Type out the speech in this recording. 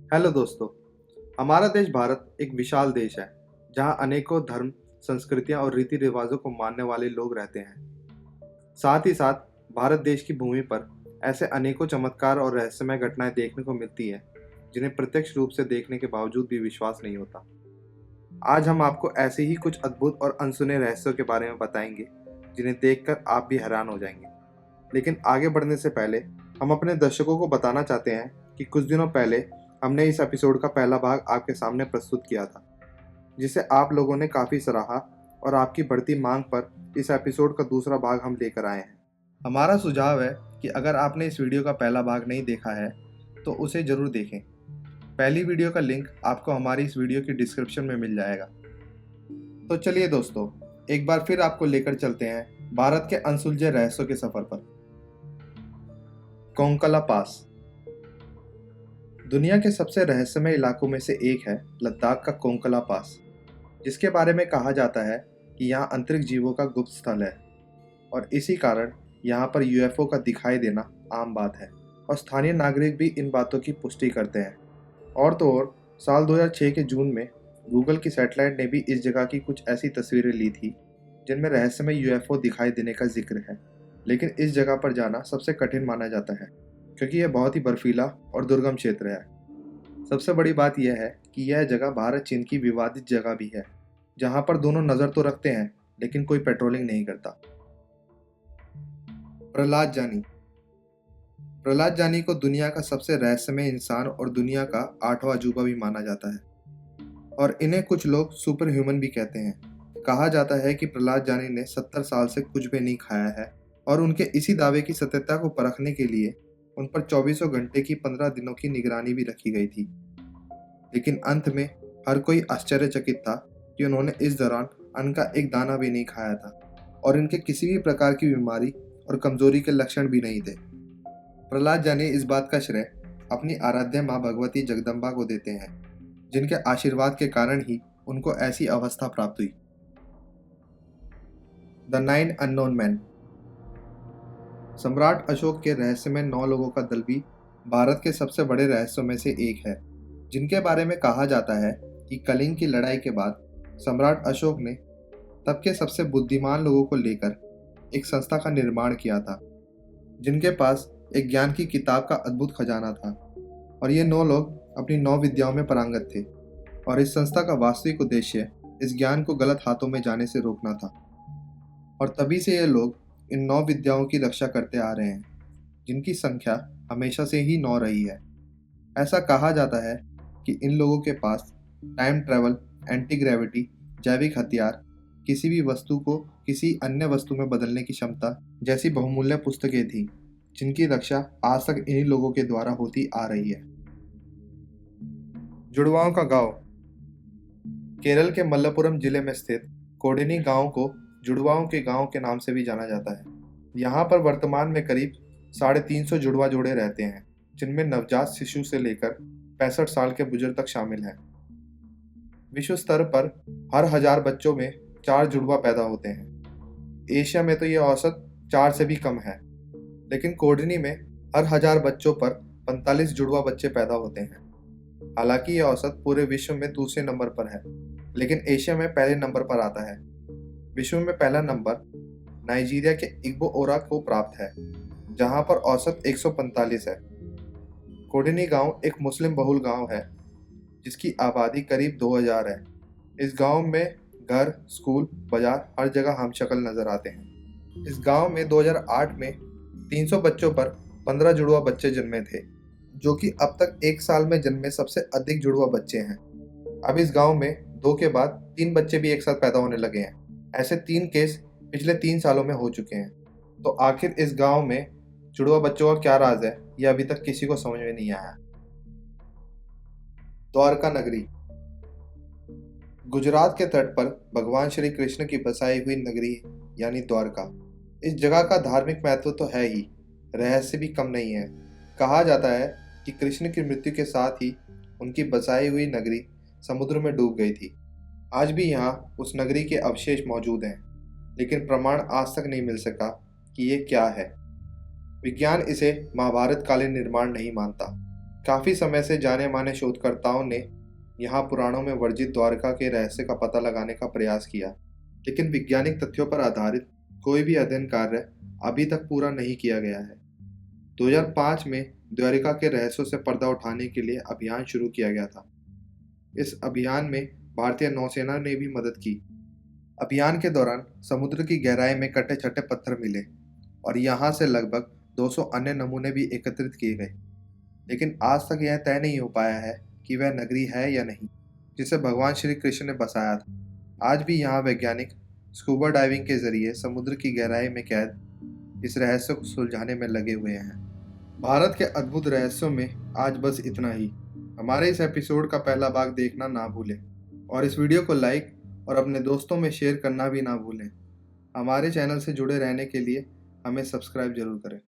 Hello दोस्तों। हमारा देश भारत एक विशाल देश है जहाँ अनेकों धर्म, संस्कृतियाँ और रीति रिवाजों को मानने वाले लोग रहते हैं। साथ ही साथ भारत देश की भूमि पर ऐसे अनेकों चमत्कार और रहस्यमय घटनाएं देखने को मिलती है जिन्हें प्रत्यक्ष रूप से देखने के बावजूद भी विश्वास नहीं होता। आज हम आपको ऐसे ही कुछ अद्भुत और अनसुने रहस्यों के बारे में बताएंगे जिन्हें देखकर आप भी हैरान हो जाएंगे। लेकिन आगे बढ़ने से पहले हम अपने दर्शकों को बताना चाहते हैं कि कुछ दिनों पहले हमने इस एपिसोड का पहला भाग आपके सामने प्रस्तुत किया था, जिसे आप लोगों ने काफ़ी सराहा और आपकी बढ़ती मांग पर इस एपिसोड का दूसरा भाग हम लेकर आए हैं। हमारा सुझाव है कि अगर आपने इस वीडियो का पहला भाग नहीं देखा है तो उसे ज़रूर देखें। पहली वीडियो का लिंक आपको हमारी इस वीडियो की डिस्क्रिप्शन में मिल जाएगा। तो चलिए दोस्तों, एक बार फिर आपको लेकर चलते हैं भारत के अनसुलझे रहस्यों के सफ़र पर। कोंकला पास दुनिया के सबसे रहस्यमय इलाकों में से एक है लद्दाख का कोंकला पास, जिसके बारे में कहा जाता है कि यहाँ अंतरिक्ष जीवों का गुप्त स्थल है और इसी कारण यहाँ पर यूएफओ का दिखाई देना आम बात है और स्थानीय नागरिक भी इन बातों की पुष्टि करते हैं। और तो और साल 2006 के जून में गूगल की सैटेलाइट ने भी इस जगह की कुछ ऐसी तस्वीरें ली थी जिनमें रहस्यमय यूएफओ दिखाई देने का जिक्र है। लेकिन इस जगह पर जाना सबसे कठिन माना जाता है क्योंकि यह बहुत ही बर्फीला और दुर्गम क्षेत्र है। सबसे बड़ी बात यह है कि यह जगह भारत चीन की विवादित जगह भी है, जहां पर दोनों नज़र तो रखते हैं लेकिन कोई पेट्रोलिंग नहीं करता। प्रहलाद जानी प्रहलाद जानी को दुनिया का सबसे रहस्यमय इंसान और दुनिया का 8वां अजूबा भी माना जाता है और इन्हें कुछ लोग सुपर ह्यूमन भी कहते हैं। कहा जाता है कि प्रहलाद जानी ने 70 साल से कुछ भी नहीं खाया है और उनके इसी दावे की सत्यता को परखने के लिए उन पर 24 घंटे की 15 दिनों की निगरानी भी रखी गई थी। लेकिन अंत में हर कोई आश्चर्यचकित था कि उन्होंने इस दौरान अन्न का एक दाना भी नहीं खाया था और इनके किसी भी प्रकार की बीमारी और कमजोरी के लक्षण भी नहीं थे। प्रहलाद जानी इस बात का श्रेय अपनी आराध्य माँ भगवती जगदम्बा को देते हैं, जिनके आशीर्वाद के कारण ही उनको ऐसी अवस्था प्राप्त हुई। द 9 अननोन मैन सम्राट अशोक के रहस्यमय 9 लोगों का दल भी भारत के सबसे बड़े रहस्यों में से एक है, जिनके बारे में कहा जाता है कि कलिंग की लड़ाई के बाद सम्राट अशोक ने तब के सबसे बुद्धिमान लोगों को लेकर एक संस्था का निर्माण किया था, जिनके पास एक ज्ञान की किताब का अद्भुत खजाना था और ये 9 लोग अपनी 9 विद्याओं में पारंगत थे और इस संस्था का वास्तविक उद्देश्य इस ज्ञान को गलत हाथों में जाने से रोकना था। और तभी से ये लोग इन 9 विद्याओं की रक्षा करते आ रहे हैं, जिनकी संख्या हमेशा से ही 9 रही है। ऐसा कहा जाता है कि इन लोगों के पास टाइम ट्रैवल, एंटी ग्रेविटी, जैविक हथियार, किसी भी वस्तु को किसी अन्य वस्तु में बदलने की क्षमता जैसी बहुमूल्य पुस्तकें थी, जिनकी रक्षा आज तक इन्हीं लोगों के द्वारा होती आ रही है। जुड़वाओं का गांव केरल के मलप्पुरम जिले में स्थित कोडिनी गांव को जुड़वाओं के गांव के नाम से भी जाना जाता है। यहाँ पर वर्तमान में करीब 350 जुड़वा जोड़े रहते हैं, जिनमें नवजात शिशु से लेकर 65 साल के बुजुर्ग तक शामिल हैं। विश्व स्तर पर हर 1000 बच्चों में 4 जुड़वा पैदा होते हैं। एशिया में तो ये औसत 4 से भी कम है, लेकिन कोडनी में हर 1000 बच्चों पर 45 जुड़वा बच्चे पैदा होते हैं। हालांकि ये औसत पूरे विश्व में दूसरे नंबर पर है, लेकिन एशिया में पहले नंबर पर आता है। विश्व में पहला नंबर नाइजीरिया के इग्बो ओरा को प्राप्त है, जहां पर औसत 145 है। कोडिनी गांव एक मुस्लिम बहुल गांव है, जिसकी आबादी करीब 2000 है। इस गांव में घर, स्कूल, बाजार हर जगह हमशक्ल नजर आते हैं। इस गांव में 2008 में 300 बच्चों पर 15 जुड़वा बच्चे जन्मे थे, जो कि अब तक एक साल में जन्मे सबसे अधिक जुड़वा बच्चे हैं। अब इस गांव में 2 के बाद 3 बच्चे भी एक साथ पैदा होने लगे हैं। ऐसे 3 केस पिछले 3 सालों में हो चुके हैं। तो आखिर इस गांव में जुड़वा बच्चों का क्या राज है, यह अभी तक किसी को समझ में नहीं आया। द्वारका नगरी गुजरात के तट पर भगवान श्री कृष्ण की बसाई हुई नगरी यानी द्वारका। इस जगह का धार्मिक महत्व तो है ही, रहस्य भी कम नहीं है। कहा जाता है कि कृष्ण की मृत्यु के साथ ही उनकी बसाई हुई नगरी समुद्र में डूब गई थी। आज भी यहाँ उस नगरी के अवशेष मौजूद हैं, लेकिन प्रमाण आज तक नहीं मिल सका कि ये क्या है। विज्ञान इसे महाभारत कालीन निर्माण नहीं मानता। काफी समय से जाने माने शोधकर्ताओं ने यहाँ पुराणों में वर्जित द्वारका के रहस्य का पता लगाने का प्रयास किया, लेकिन वैज्ञानिक तथ्यों पर आधारित कोई भी अध्ययन कार्य अभी तक पूरा नहीं किया गया है। 2005 में द्वारिका के रहस्यों से पर्दा उठाने के लिए अभियान शुरू किया गया था। इस अभियान में भारतीय नौसेना ने भी मदद की। अभियान के दौरान समुद्र की गहराई में कटे छटे पत्थर मिले और यहाँ से लगभग 200 अन्य नमूने भी एकत्रित किए गए, लेकिन आज तक यह तय नहीं हो पाया है कि वह नगरी है या नहीं जिसे भगवान श्री कृष्ण ने बसाया था। आज भी यहाँ वैज्ञानिक स्कूबा डाइविंग के जरिए समुद्र की गहराई में कैद इस रहस्य को सुलझाने में लगे हुए हैं। भारत के अद्भुत रहस्यों में आज बस इतना ही। हमारे इस एपिसोड का पहला भाग देखना ना भूलें और इस वीडियो को लाइक और अपने दोस्तों में शेयर करना भी ना भूलें। हमारे चैनल से जुड़े रहने के लिए हमें सब्सक्राइब जरूर करें।